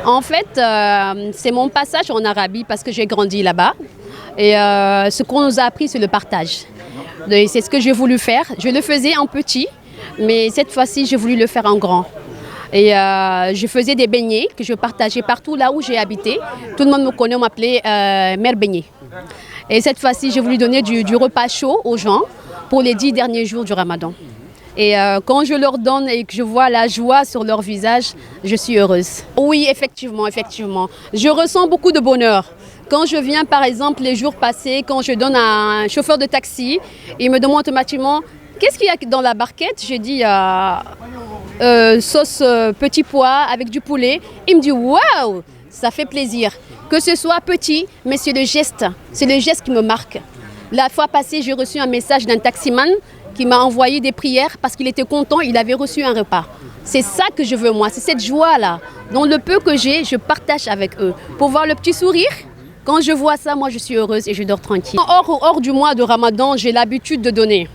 En fait, c'est mon passage en Arabie parce que j'ai grandi là-bas. Et ce qu'on nous a appris, c'est le partage. C'est ce que j'ai voulu faire. Je le faisais en petit, mais cette fois-ci, j'ai voulu le faire en grand. Et je faisais des beignets que je partageais partout là où j'ai habité. Tout le monde me connaît, on m'appelait Mère Beignet. Et cette fois-ci, j'ai voulu donner du repas chaud aux gens pour les 10 derniers jours du Ramadan. Et quand je leur donne et que je vois la joie sur leur visage, je suis heureuse. Oui, effectivement, effectivement. Je ressens beaucoup de bonheur. Quand je viens, par exemple, les jours passés, quand je donne à un chauffeur de taxi, il me demande automatiquement « Qu'est-ce qu'il y a dans la barquette ?» J'ai dit sauce petit pois avec du poulet. Il me dit « Waouh, ça fait plaisir !» Que ce soit petit, mais c'est le geste qui me marque. La fois passée, j'ai reçu un message d'un taximan qui m'a envoyé des prières parce qu'il était content, il avait reçu un repas. C'est ça que je veux moi, c'est cette joie-là. Dans le peu que j'ai, je partage avec eux. Pour voir le petit sourire, quand je vois ça, moi je suis heureuse et je dors tranquille. Hors du mois de Ramadan, j'ai l'habitude de donner.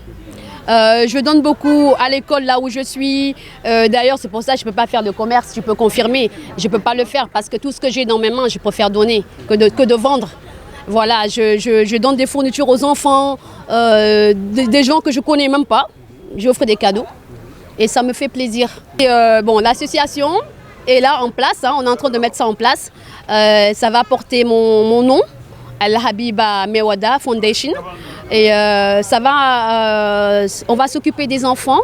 Je donne beaucoup à l'école là où je suis. D'ailleurs, c'est pour ça que je ne peux pas faire de commerce, tu peux confirmer. Je ne peux pas le faire parce que tout ce que j'ai dans mes mains, je préfère donner que de vendre. Voilà, je donne des fournitures aux enfants, des gens que je ne connais même pas. J'offre des cadeaux et ça me fait plaisir. Bon, l'association est là en place, hein, on est en train de mettre ça en place. Ça va porter mon nom, Al-Habiba Mewada Foundation. Et on va s'occuper des enfants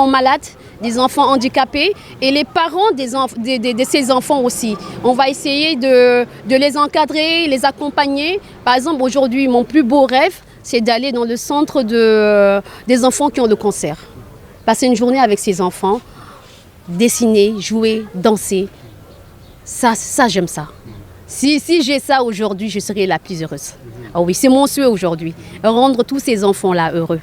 malades, des enfants handicapés et les parents de ces enfants aussi. On va essayer de les encadrer, les accompagner. Par exemple, aujourd'hui, mon plus beau rêve, c'est d'aller dans le centre des enfants qui ont le cancer. Passer une journée avec ces enfants, dessiner, jouer, danser. Ça j'aime ça. Si j'ai ça aujourd'hui, je serai la plus heureuse. Oh oui, c'est mon souhait aujourd'hui, rendre tous ces enfants-là heureux.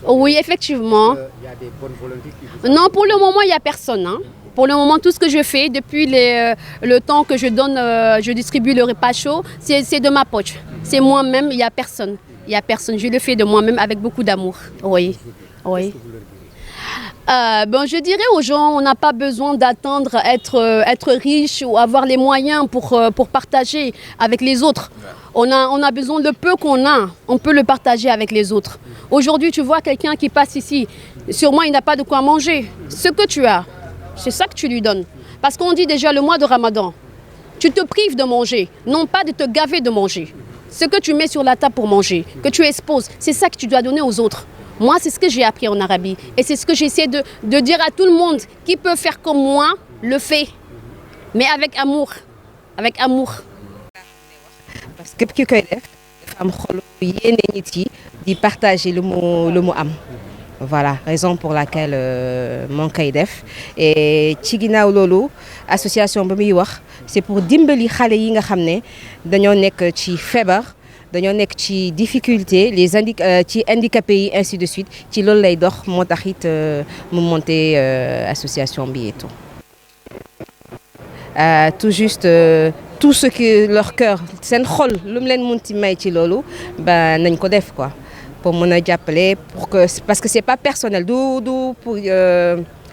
Oui, effectivement. Il y a des bonnes volontés qui vous... Non, pour le moment, il n'y a personne. Hein. Pour le moment, tout ce que je fais, depuis le temps que je donne, je distribue le repas chaud, c'est de ma poche. C'est moi-même, il n'y a personne. Il n'y a personne. Je le fais de moi-même avec beaucoup d'amour. Oui, oui. Je dirais aux gens, on n'a pas besoin d'attendre être riche ou avoir les moyens pour partager avec les autres. On a besoin de peu qu'on a, on peut le partager avec les autres. Aujourd'hui, tu vois quelqu'un qui passe ici, sûrement il n'a pas de quoi manger. Ce que tu as, c'est ça que tu lui donnes. Parce qu'on dit déjà le mois de Ramadan, tu te prives de manger, non pas de te gaver de manger. Ce que tu mets sur la table pour manger, que tu exposes, c'est ça que tu dois donner aux autres. Moi, c'est ce que j'ai appris en Arabie. Et c'est ce que j'essaie de dire à tout le monde. Qui peut faire comme moi, le fait. Mais avec amour. Avec amour. Parce que képp ki koy def dafa am xolu yéene nit yi di partager lu mu am. Voilà, raison pour laquelle moo koy def. Et ci ginnaaw loolu association ba muy wax c'est pour dimbali xale yi nga xam ne dañoo nekk ci feebar. dañoo nekk ci difficulté ci handicapés yi ainsi de suite ci loolu lay dox moo tax it mu monter association bi et tout. Tout juste tout ce que leur cœur seen xol lu mu leen munti may ci loolu ba nañ ko def quoi pour mën a jàppale parce que c'est pas personnel du pour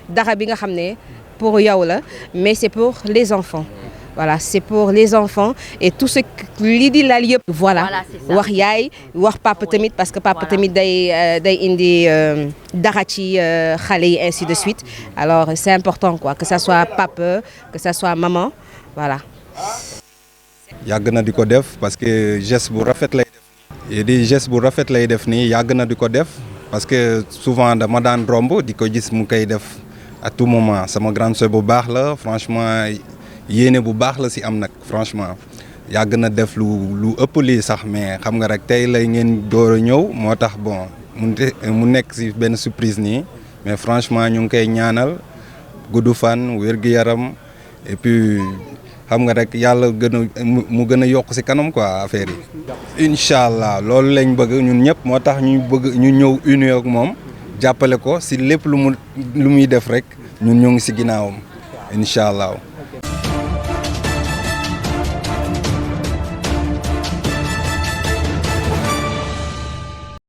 dara bi nga xam ne pour yow la mais c'est pour les enfants. Voilà, c'est pour les enfants et tout ce li di laal yëpp. Voilà, wax yaay wax papa tamit parce que papa tamit day indi dara ci xale yi ainsi de suite. Alors c'est important quoi que ça soit papa, que ça soit maman, voilà. yàgg na di ko def parce que geste bu rafet lay def. di geste bu rafet lay def nii yàgg na di ko def parce que souvent dama daan romb di ko gis mu koy def à tout moment sama grande sœur bu baax la franchement. yéene bu baax la si am nag franchement yàgg na def lu ëpp lii sax mais xam nga rek tey lay ngeen door a ñëw moo tax bon mu nekk si benn surprise nii mais franchement ñu ngi koy ñaanal gudd fan wér-gu-yaram et puis xam nga rek yàlla mu gën a yokk si kanam quoi affaire yi. incha allah loolu lañ bëgg ñun ñëpp moo tax ñu ñëw unir ak moom jàppale ko si lépp lu muy def rek ñun ñoo ngi si ginnaawam incha allah.